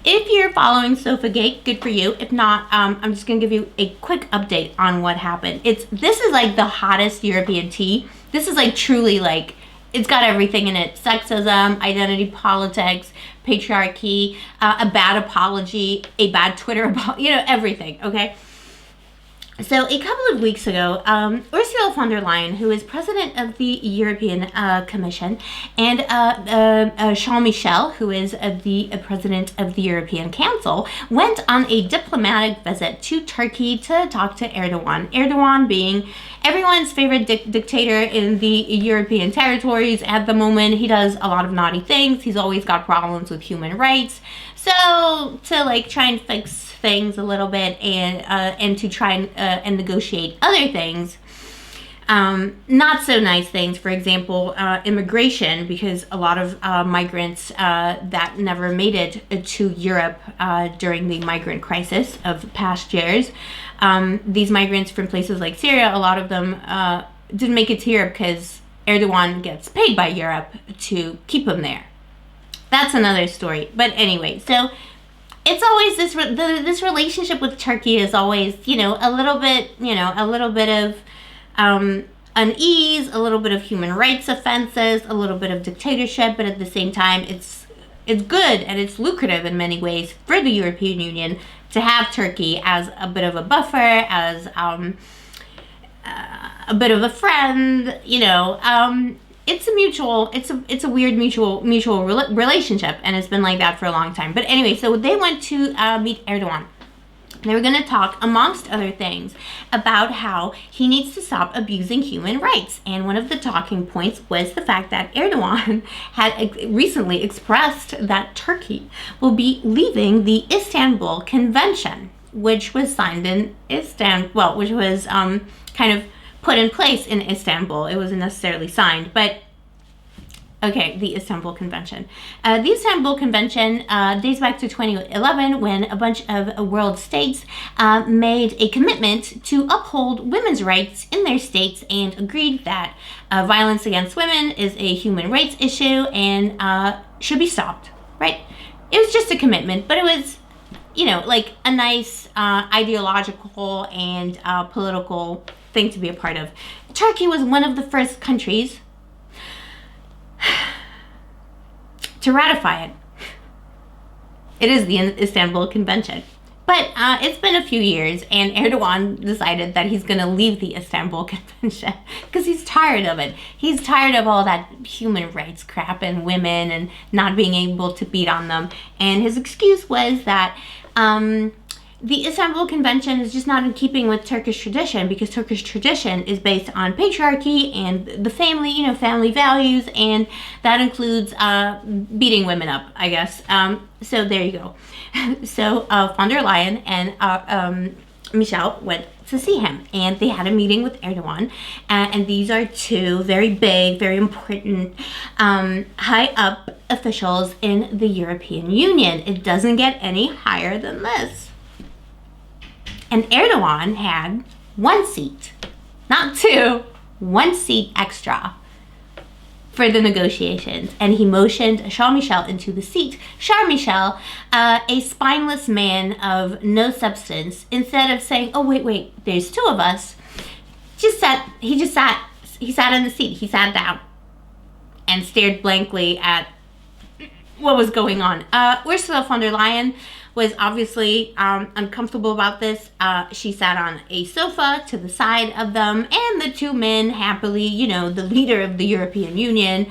If you're following Sofagate, good for you. If not, I'm just gonna give you a quick update on what happened. This is like the hottest European tea. This is like truly like, it's got everything in it: sexism, identity politics, patriarchy, a bad apology, a bad Twitter apology, everything. Okay. So a couple of weeks ago, Ursula von der Leyen, who is president of the European Commission, and Charles Michel, who is the president of the European Council, went on a diplomatic visit to Turkey to talk to Erdogan. Erdogan being everyone's favorite dictator in the European territories at the moment. He does a lot of naughty things. He's always got problems with human rights. So to like try and fix things a little bit and to try and negotiate other things, not so nice things, for example, immigration, because a lot of migrants that never made it to Europe during the migrant crisis of past years, these migrants from places like Syria, a lot of them didn't make it to Europe because Erdogan gets paid by Europe to keep them there. That's another story. But anyway, so it's always this relationship with Turkey is always, a little bit of unease, a little bit of human rights offenses, a little bit of dictatorship, but at the same time, it's good and it's lucrative in many ways for the European Union to have Turkey as a bit of a buffer, as a bit of a friend, it's a weird mutual relationship, and it's been like that for a long time. But anyway, so they went to meet Erdogan. They were going to talk, amongst other things, about how he needs to stop abusing human rights. And one of the talking points was the fact that Erdogan had recently expressed that Turkey will be leaving the Istanbul Convention, which was signed in Istanbul, which was kind of put in place in Istanbul. It wasn't necessarily signed, but okay, the Istanbul Convention. The Istanbul Convention dates back to 2011 when a bunch of world states made a commitment to uphold women's rights in their states and agreed that violence against women is a human rights issue and should be stopped, right? It was just a commitment, but it was, like a nice ideological and political thing to be a part of. Turkey was one of the first countries to ratify it. It is the Istanbul Convention. But it's been a few years, and Erdogan decided that he's going to leave the Istanbul Convention because he's tired of it. He's tired of all that human rights crap and women and not being able to beat on them. And his excuse was that the Istanbul Convention is just not in keeping with Turkish tradition, because Turkish tradition is based on patriarchy and the family, family values, and that includes beating women up, I guess. So there you go. So von der Leyen and Michel went to see him, and they had a meeting with Erdogan, and these are two very big, very important high-up officials in the European Union. It doesn't get any higher than this. And Erdogan had one seat, not two, one seat extra for the negotiations. And he motioned Charles Michel into the seat. Charles Michel, a spineless man of no substance, instead of saying, oh, wait, there's two of us, he sat in the seat. He sat down and stared blankly at what was going on. Ursula von der Leyen was obviously uncomfortable about this. She sat on a sofa to the side of them, and the two men happily, the leader of the European Union,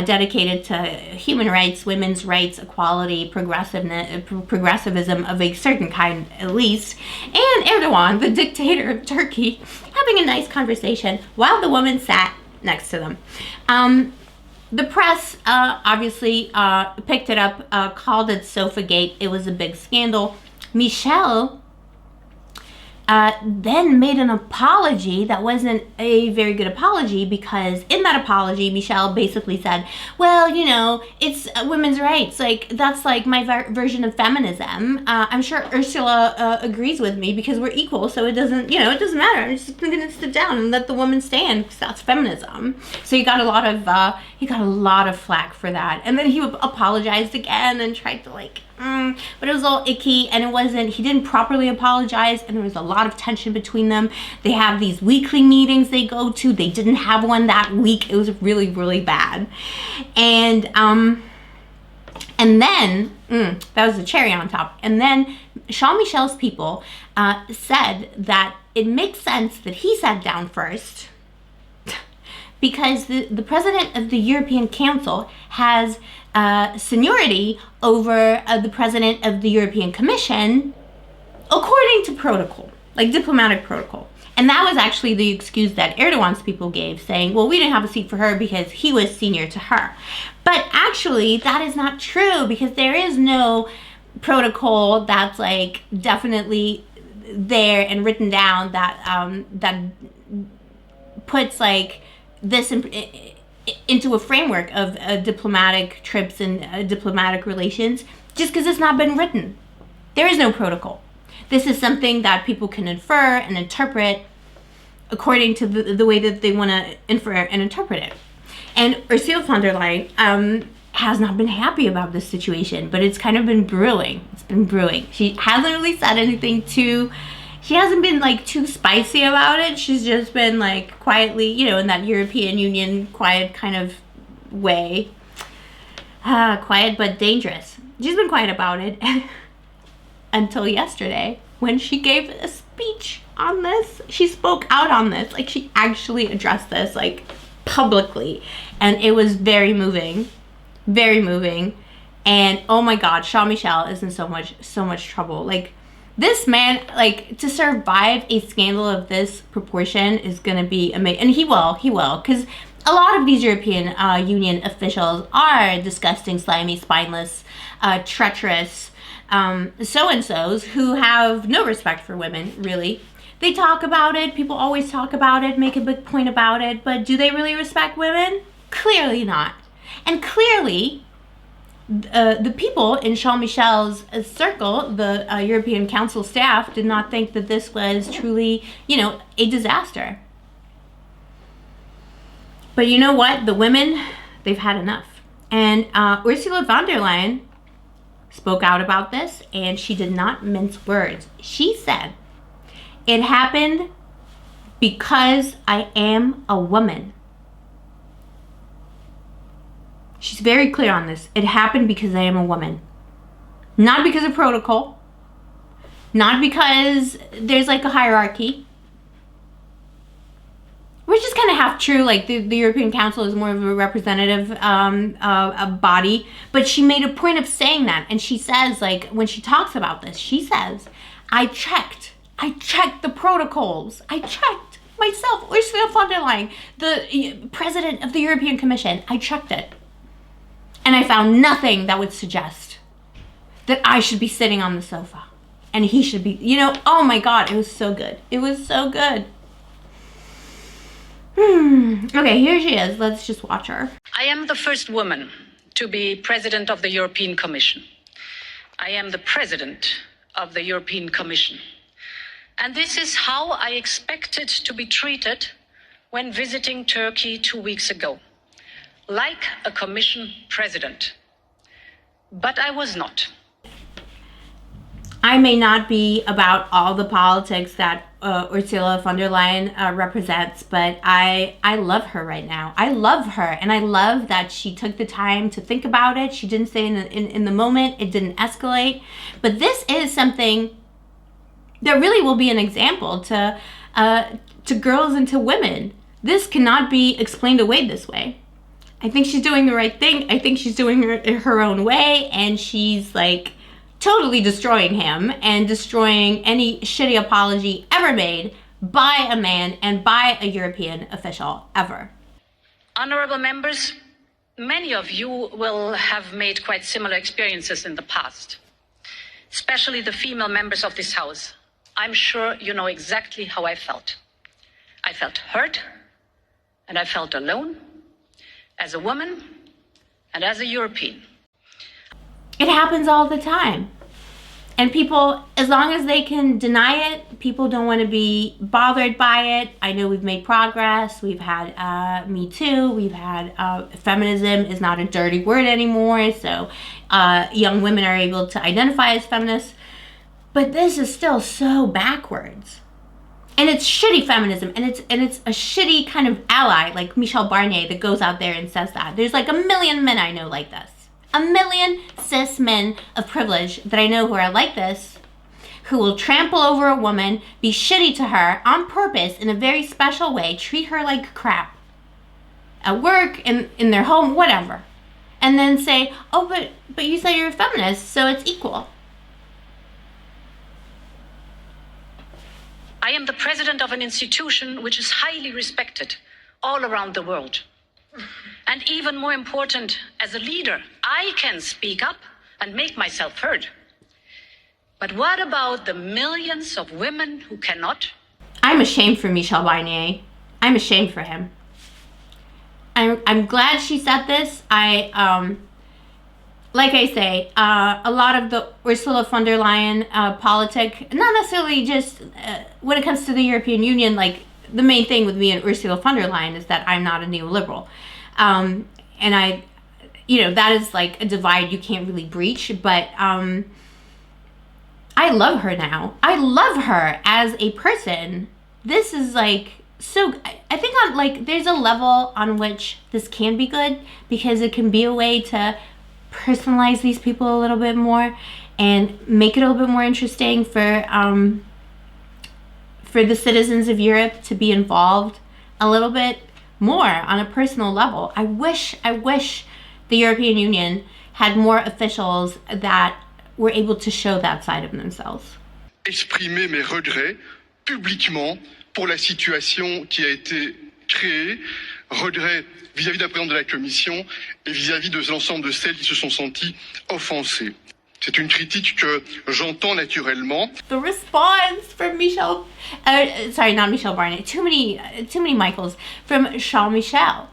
dedicated to human rights, women's rights, equality, progressivism of a certain kind at least, and Erdogan, the dictator of Turkey, having a nice conversation while the woman sat next to them. The press obviously picked it up, called it Sofagate. It was a big scandal. Michel then made an apology that wasn't a very good apology, because in that apology, Michel basically said, well, it's women's rights. Like, that's like my version of feminism. I'm sure Ursula agrees with me because we're equal, so it doesn't matter. I'm just going to sit down and let the woman stand because that's feminism. So he got a lot of flack for that. And then he apologized again and tried to but it was all icky, and he didn't properly apologize, and there was a lot of tension between them. They have these weekly meetings they go to. They didn't have one that week. It was really, really bad. And then, that was the cherry on top. And then Charles Michel's people said that it makes sense that he sat down first because the president of the European Council has seniority over the president of the European Commission according to protocol, like diplomatic protocol. And that was actually the excuse that Erdogan's people gave, saying, well, we didn't have a seat for her because he was senior to her. But actually, that is not true, because there is no protocol that's like definitely there and written down that that puts like this into a framework of diplomatic trips and diplomatic relations, just because it's not been written. There is no protocol. This is something that people can infer and interpret according to the way that they want to infer and interpret it. And Ursula von der Leyen has not been happy about this situation, but it's kind of been brewing. It's been brewing. She hasn't really said anything she hasn't been like too spicy about it. She's just been like quietly, in that European Union quiet kind of way. Quiet but dangerous. She's been quiet about it until yesterday when she gave a speech on this. She spoke out on this. Like, she actually addressed this like publicly, and it was very moving. Very moving. And oh my god, Charles Michel is in so much trouble. Like, this man, like, to survive a scandal of this proportion is gonna be amazing. And he will, because a lot of these European Union officials are disgusting, slimy, spineless, treacherous so-and-sos who have no respect for women, really. They talk about it, people always talk about it, make a big point about it, but do they really respect women? Clearly not. And clearly, the people in Charles Michel's circle, the European Council staff, did not think that this was truly, a disaster. But you know what? The women, they've had enough. And Ursula von der Leyen spoke out about this, and she did not mince words. She said, "It happened because I am a woman." She's very clear on this. It happened because I am a woman. Not because of protocol. Not because there's like a hierarchy. Which is kind of half true. Like, the European Council is more of a representative a body. But she made a point of saying that. And she says, like, when she talks about this, she says, I checked the protocols. I checked myself, Ursula von der Leyen, the president of the European Commission. I checked it. And I found nothing that would suggest that I should be sitting on the sofa and he should be, oh my god, it was so good. It was so good. Okay, here she is. Let's just watch her. I am the first woman to be president of the European Commission. I am the president of the European Commission. And this is how I expected to be treated when visiting Turkey 2 weeks ago. Like a commission president. But I was not. I may not be about all the politics that Ursula von der Leyen represents, but I love her right now. I love her, and I love that she took the time to think about it. She didn't say in the moment. It didn't escalate. But this is something that really will be an example to girls and to women. This cannot be explained away this way. I think she's doing the right thing. I think she's doing her own way, and she's like totally destroying him and destroying any shitty apology ever made by a man and by a European official ever. Honorable members, many of you will have made quite similar experiences in the past, especially the female members of this House. I'm sure you know exactly how I felt. I felt hurt, and I felt alone. As a woman and as a European. It happens all the time. And people, as long as they can deny it, people don't want to be bothered by it. I know we've made progress. We've had Me Too. We've had feminism is not a dirty word anymore. So young women are able to identify as feminists. But this is still so backwards. And it's shitty feminism, and it's a shitty kind of ally like Michel Barnier that goes out there and says that. There's like a million men I know like this. A million cis men of privilege that I know who are like this, who will trample over a woman, be shitty to her on purpose in a very special way, treat her like crap. At work, in their home, whatever. And then say, oh, but you said you're a feminist, so it's equal. I am the president of an institution which is highly respected all around the world. And even more important, as a leader, I can speak up and make myself heard. But what about the millions of women who cannot? I'm ashamed for Michel Barnier. I'm ashamed for him. I'm glad she said this. Like I say, a lot of the Ursula von der Leyen politic, not necessarily just when it comes to the European Union, like the main thing with me and Ursula von der Leyen is that I'm not a neoliberal. And that is like a divide you can't really breach, but I love her now. I love her as a person. This is like, so I think on like, there's a level on which this can be good because it can be a way to personalize these people a little bit more and make it a little bit more interesting for the citizens of Europe to be involved a little bit more on a personal level. I wish the European Union had more officials that were able to show that side of themselves. Exprimer mes regrets publiquement pour la situation qui a été créée, regrets vis-à-vis de la présidente de la Commission et vis-à-vis de l'ensemble de celles qui se sont senties offensées. C'est une critique que j'entends naturellement. The response from Michel, sorry, not Michel Barnier, too many Michaels, from Charles Michel.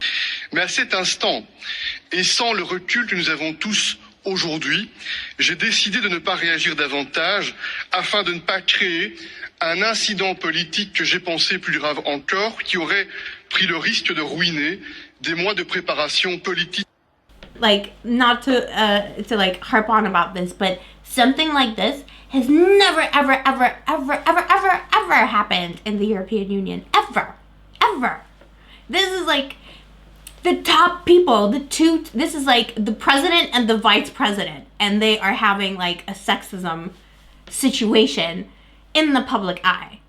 Mais à cet instant, et sans le recul que nous avons tous aujourd'hui, j'ai décidé de ne pas réagir davantage afin de ne pas créer un incident politique que j'ai pensé plus grave encore, qui aurait pris le risque de ruiner des mois de préparation politique. Like, not to like harp on about this, but something like this has never, ever, ever, ever, ever, ever, ever happened in the European Union. Ever. Ever. This is like the top people, this is like the president and the vice president, and they are having like a sexism situation in the public eye.